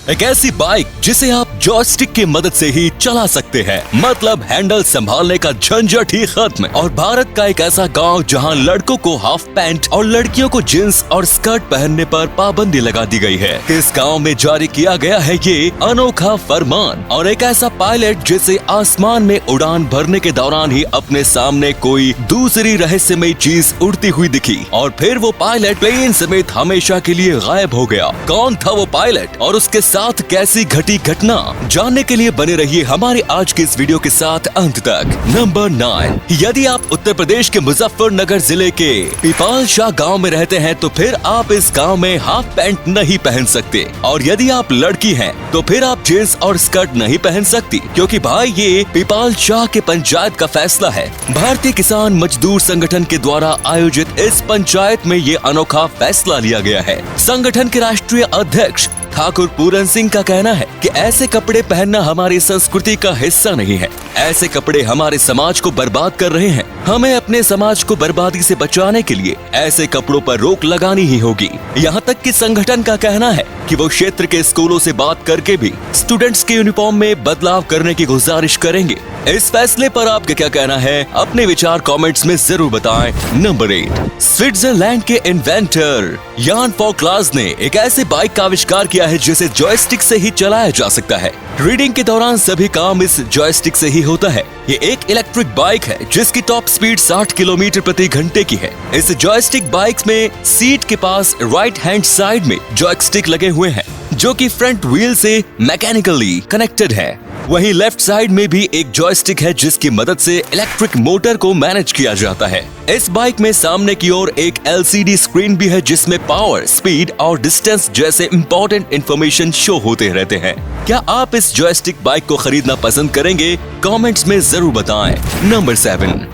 एक ऐसी बाइक जिसे आप जॉयस्टिक की मदद से ही चला सकते हैं, मतलब हैंडल संभालने का झंझट ही खत्म। और भारत का एक ऐसा गांव जहां लड़कों को हाफ पैंट और लड़कियों को जींस और स्कर्ट पहनने पर पाबंदी लगा दी गई है। इस गांव में जारी किया गया है ये अनोखा फरमान। और एक ऐसा पायलट जिसे आसमान में उड़ान भरने के दौरान ही अपने सामने कोई दूसरी रहस्यमयी चीज उड़ती हुई दिखी और फिर वो पायलट प्लेन समेत हमेशा के लिए गायब हो गया। कौन था वो पायलट और उसके साथ कैसी घटी घटना, जानने के लिए बने रहिए हमारे आज के इस वीडियो के साथ अंत तक। नंबर 9, यदि आप उत्तर प्रदेश के मुजफ्फरनगर जिले के पिपाल शाह गाँव में रहते हैं तो फिर आप इस गाँव में हाफ पैंट नहीं पहन सकते। और यदि आप लड़की हैं तो फिर आप जींस और स्कर्ट नहीं पहन सकती, क्योंकि भाई ये पिपाल शाह के पंचायत का फैसला है। भारतीय किसान मजदूर संगठन के द्वारा आयोजित इस पंचायत में ये अनोखा फैसला लिया गया है। संगठन के राष्ट्रीय अध्यक्ष ठाकुर पूरन सिंह का कहना है कि ऐसे कपड़े पहनना हमारी संस्कृति का हिस्सा नहीं है। ऐसे कपड़े हमारे समाज को बर्बाद कर रहे हैं। हमें अपने समाज को बर्बादी से बचाने के लिए ऐसे कपड़ों पर रोक लगानी ही होगी। यहाँ तक कि संगठन का कहना है कि वो क्षेत्र के स्कूलों से बात करके भी स्टूडेंट्स के यूनिफॉर्म में बदलाव करने की गुजारिश करेंगे। इस फैसले पर आपका क्या कहना है? अपने विचार कमेंट्स में जरूर बताएं। नंबर 8, स्विट्जरलैंड के इन्वेंटर यान फॉक्लाज ने एक ऐसे बाइक का आविष्कार किया है जिसे जॉयस्टिक से ही चलाया जा सकता है। रीडिंग के दौरान सभी काम इस जॉयस्टिक से ही होता है। ये एक इलेक्ट्रिक बाइक है जिसकी टॉप स्पीड 60 किलोमीटर प्रति घंटे की है। इस जॉयस्टिक बाइक में सीट के पास राइट हैंड साइड में जॉयस्टिक लगे हुए हैं जो कि फ्रंट व्हील से मैकेनिकली कनेक्टेड है। वहीं लेफ्ट साइड में भी एक जॉयस्टिक है जिसकी मदद से इलेक्ट्रिक मोटर को मैनेज किया जाता है। इस बाइक में सामने की ओर एक LCD स्क्रीन भी है जिसमें पावर, स्पीड और डिस्टेंस जैसे इंपॉर्टेंट इंफॉर्मेशन शो होते रहते हैं। क्या आप इस जॉयस्टिक बाइक को खरीदना पसंद करेंगे? कमेंट्स में जरूर बताएं। नंबर 7,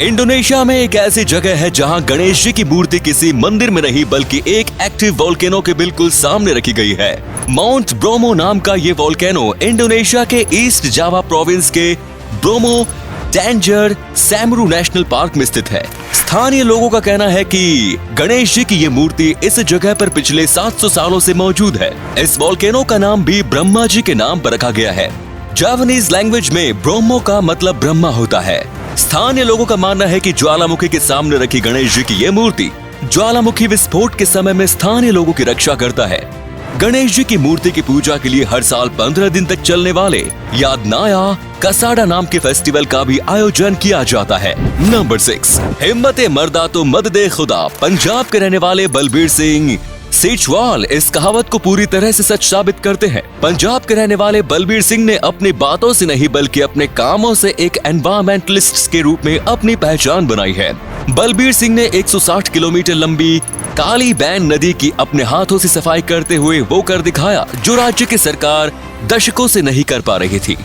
इंडोनेशिया में एक ऐसी जगह है जहां गणेश जी की मूर्ति किसी मंदिर में नहीं बल्कि एक एक्टिव वोल्केनो के बिल्कुल सामने रखी गई है। माउंट ब्रोमो नाम का ये वोल्केनो इंडोनेशिया के ईस्ट जावा प्रोविंस के ब्रोमो डेंजर सैमरू नेशनल पार्क में स्थित है। स्थानीय लोगों का कहना है कि गणेश जी की ये मूर्ति इस जगह पर पिछले 700 सालों से मौजूद है। इस वोल्केनो का नाम भी ब्रह्मा जी के नाम पर रखा गया है। जापानीज लैंग्वेज में ब्रोमो का मतलब ब्रह्मा होता है। स्थानीय लोगों का मानना है कि ज्वालामुखी के सामने रखी गणेश जी की ये मूर्ति ज्वालामुखी विस्फोट के समय में स्थानीय लोगों की रक्षा करता है। गणेश जी की मूर्ति की पूजा के लिए हर साल 15 दिन तक चलने वाले यादनाया कसाडा नाम के फेस्टिवल का भी आयोजन किया जाता है। नंबर 6, हिम्मते मर्दा तो मद दे खुदा। पंजाब के रहने वाले बलबीर सिंह सेचवाल इस कहावत को पूरी तरह से सच साबित करते हैं। पंजाब के रहने वाले बलबीर सिंह ने अपनी बातों से नहीं बल्कि अपने कामों से एक एनवायरमेंटलिस्ट के रूप में अपनी पहचान बनाई है। बलबीर सिंह ने 160 किलोमीटर लंबी काली बैन नदी की अपने हाथों से सफाई करते हुए वो कर दिखाया जो राज्य की सरकार दशकों से नहीं कर पा रही थी।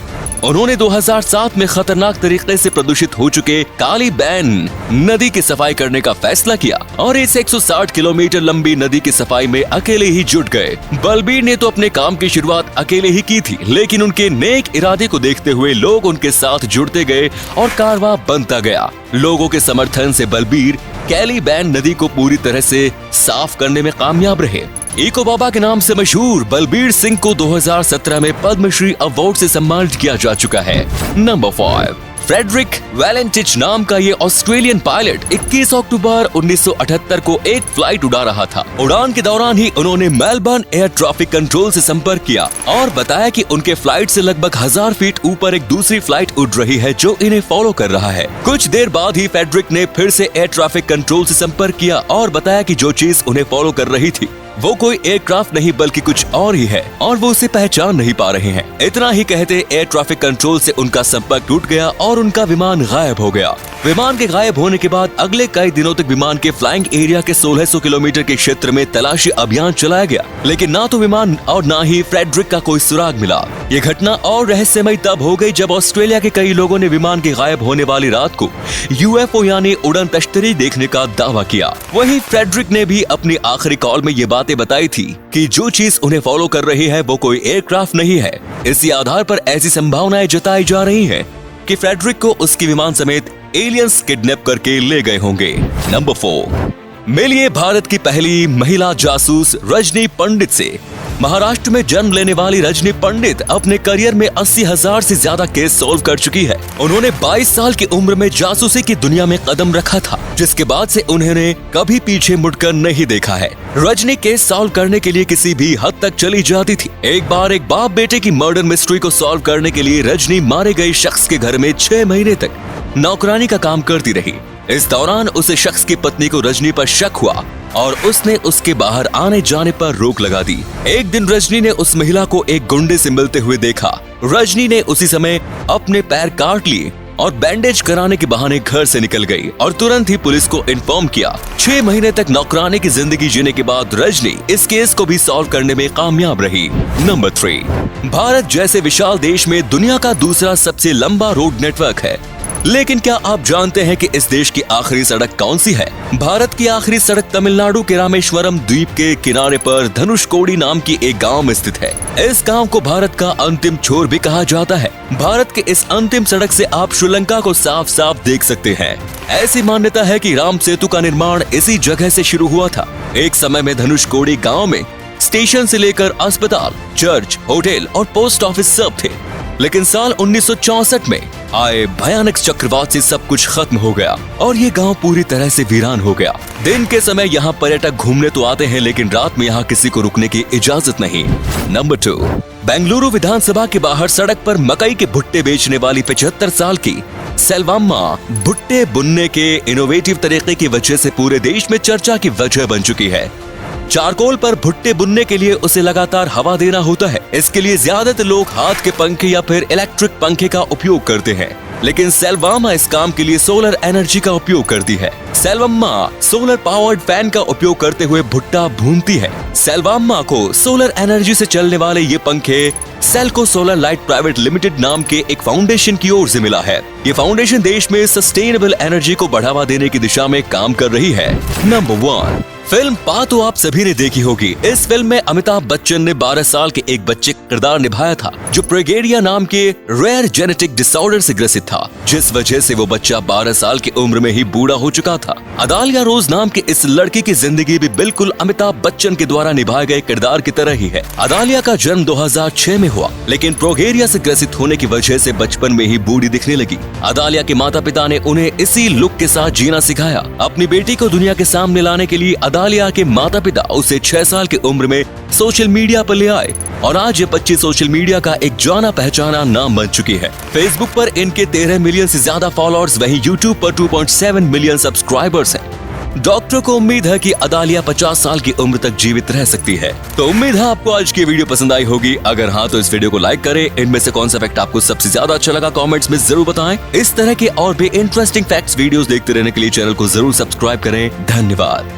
उन्होंने 2007 में खतरनाक तरीके से प्रदूषित हो चुके काली बैन नदी की सफाई करने का फैसला किया और इस 160 किलोमीटर लंबी नदी की सफाई में अकेले ही जुट गए। बलबीर ने तो अपने काम की शुरुआत अकेले ही की थी, लेकिन उनके नेक इरादे को देखते हुए लोग उनके साथ जुड़ते गए और कारवां बनता गया। लोगों के समर्थन से बलबीर काली बैन नदी को पूरी तरह से साफ करने में कामयाब रहे। इको बाबा के नाम से मशहूर बलबीर सिंह को 2017 में पद्मश्री अवार्ड से सम्मानित किया जा चुका है। नंबर 5, फ्रेडरिक वैलेंटिच नाम का ये ऑस्ट्रेलियन पायलट 21 अक्टूबर 1978 को एक फ्लाइट उड़ा रहा था। उड़ान के दौरान ही उन्होंने मेलबर्न एयर ट्रैफिक कंट्रोल से संपर्क किया और बताया कि उनके फ्लाइट से लगभग 1000 फीट ऊपर एक दूसरी फ्लाइट उड़ रही है जो इन्हें फॉलो कर रहा है। कुछ देर बाद ही फ्रेडरिक ने फिर से एयर ट्रैफिक कंट्रोल से संपर्क किया और बताया कि जो चीज उन्हें फॉलो कर रही थी वो कोई एयरक्राफ्ट नहीं बल्कि कुछ और ही है और वो उसे पहचान नहीं पा रहे हैं। इतना ही कहते एयर ट्रैफिक कंट्रोल से उनका संपर्क टूट गया और उनका विमान गायब हो गया। विमान के गायब होने के बाद अगले कई दिनों तक विमान के फ्लाइंग एरिया के 1600 किलोमीटर के क्षेत्र में तलाशी अभियान चलाया गया, लेकिन ना तो विमान और ना ही फ्रेडरिक का कोई सुराग मिला। ये घटना और रहस्यमयी तब हो गई जब ऑस्ट्रेलिया के कई लोगों ने विमान के गायब होने वाली रात को UFO यानी उड़न तश्तरी देखने का दावा किया। वहीं फ्रेडरिक ने भी अपनी आखिरी कॉल में ये बातें बताई थी कि जो चीज उन्हें फॉलो कर रही है वो कोई एयरक्राफ्ट नहीं है। इसी आधार पर ऐसी संभावनाएं जताई जा रही हैं कि फ्रेडरिक को उसकी विमान समेत एलियंस किडनैप करके ले गए होंगे। नंबर 4, मिलिए भारत की पहली महिला जासूस रजनी पंडित से। महाराष्ट्र में जन्म लेने वाली रजनी पंडित अपने करियर में 80,000 से ज्यादा केस सॉल्व कर चुकी है। उन्होंने 22 साल की उम्र में जासूसी की दुनिया में कदम रखा था, जिसके बाद से उन्होंने कभी पीछे मुड़कर नहीं देखा है। रजनी केस सॉल्व करने के लिए किसी भी हद तक चली जाती थी। एक बार एक बाप बेटे की मर्डर मिस्ट्री को सॉल्व करने के लिए रजनी मारे गए शख्स के घर में 6 महीने तक नौकरानी का काम करती रही। इस दौरान उस शख्स की पत्नी को रजनी पर शक हुआ और उसने उसके बाहर आने जाने पर रोक लगा दी। एक दिन रजनी ने उस महिला को एक गुंडे से मिलते हुए देखा। रजनी ने उसी समय अपने पैर काट लिए और बैंडेज कराने के बहाने घर से निकल गई और तुरंत ही पुलिस को इन्फॉर्म किया। 6 महीने तक नौकरानी की जिंदगी जीने के बाद रजनी इस केस को भी सॉल्व करने में कामयाब रही। नंबर 3, भारत जैसे विशाल देश में दुनिया का दूसरा सबसे लंबा रोड नेटवर्क है। लेकिन क्या आप जानते हैं कि इस देश की आखिरी सड़क कौन सी है? भारत की आखिरी सड़क तमिलनाडु के रामेश्वरम द्वीप के किनारे पर धनुषकोडी नाम की एक गांव में स्थित है। इस गांव को भारत का अंतिम छोर भी कहा जाता है। भारत के इस अंतिम सड़क से आप श्रीलंका को साफ साफ देख सकते हैं। ऐसी मान्यता है कि राम सेतु का निर्माण इसी जगह से शुरू हुआ था। एक समय में धनुषकोडी गाँव में स्टेशन से लेकर अस्पताल, चर्च, होटल और पोस्ट ऑफिस सब थे। लेकिन साल 1964 में आए भयानक चक्रवात से सब कुछ खत्म हो गया और ये गांव पूरी तरह से वीरान हो गया। दिन के समय यहाँ पर्यटक घूमने तो आते हैं, लेकिन रात में यहाँ किसी को रुकने की इजाजत नहीं। नंबर 2, बेंगलुरु विधानसभा के बाहर सड़क पर मकई के भुट्टे बेचने वाली 75 साल की सेल्वाम्मा भुट्टे बुनने के इनोवेटिव तरीके की वजह से पूरे देश में चर्चा की वजह बन चुकी है। चारकोल पर भुट्टे बुनने के लिए उसे लगातार हवा देना होता है। इसके लिए ज्यादातर लोग हाथ के पंखे या फिर इलेक्ट्रिक पंखे का उपयोग करते हैं, लेकिन सेल्वाम्मा इस काम के लिए सोलर एनर्जी का उपयोग करती है। सेल्वाम्मा सोलर पावर्ड फैन का उपयोग करते हुए भुट्टा भूनती है। सेल्वाम्मा को सोलर एनर्जी से चलने वाले ये पंखे SELCO solar light private limited नाम के एक फाउंडेशन की ओर से मिला है। ये फाउंडेशन देश में सस्टेनेबल एनर्जी को बढ़ावा देने की दिशा में काम कर रही है। नंबर 1, फिल्म पा तो आप सभी ने देखी होगी। इस फिल्म में अमिताभ बच्चन ने 12 साल के एक बच्चे का किरदार निभाया था जो प्रेगेरिया नाम के रेयर जेनेटिक डिसऑर्डर से ग्रसित था, जिस वजह से वो बच्चा 12 साल की उम्र में ही बूढ़ा हो चुका था। अदालिया रोज नाम के इस लड़की की जिंदगी भी बिल्कुल अमिताभ बच्चन के द्वारा निभाए गए किरदार की तरह ही है। अदालिया का जन्म 2006 में हुआ, लेकिन प्रोगेरिया से ग्रसित होने की वजह से बचपन में ही बूढ़ी दिखने लगी। अदालिया के माता पिता ने उन्हें इसी लुक के साथ जीना सिखाया। अपनी बेटी को दुनिया के सामने लाने के लिए अदालिया के माता पिता उसे 6 साल की उम्र में सोशल मीडिया पर ले आए और आज ये 25 सोशल मीडिया का एक जाना पहचाना नाम बन चुकी है। फेसबुक पर इनके 13 मिलियन से ज्यादा फॉलोअर्स, वहीं यूट्यूब पर 2.7 मिलियन सब्सक्राइबर्स हैं। डॉक्टर को उम्मीद है कि अदालिया 50 साल की उम्र तक जीवित रह सकती है। तो उम्मीद है आपको आज की वीडियो पसंद आई होगी। अगर हाँ तो इस वीडियो को लाइक करें। इनमें से कौन सा फैक्ट आपको सबसे ज्यादा अच्छा लगा कमेंट्स में जरूर बताएं। इस तरह के और भी इंटरेस्टिंग फैक्ट्स वीडियोस देखते रहने के लिए चैनल को जरूर सब्सक्राइब करें। धन्यवाद।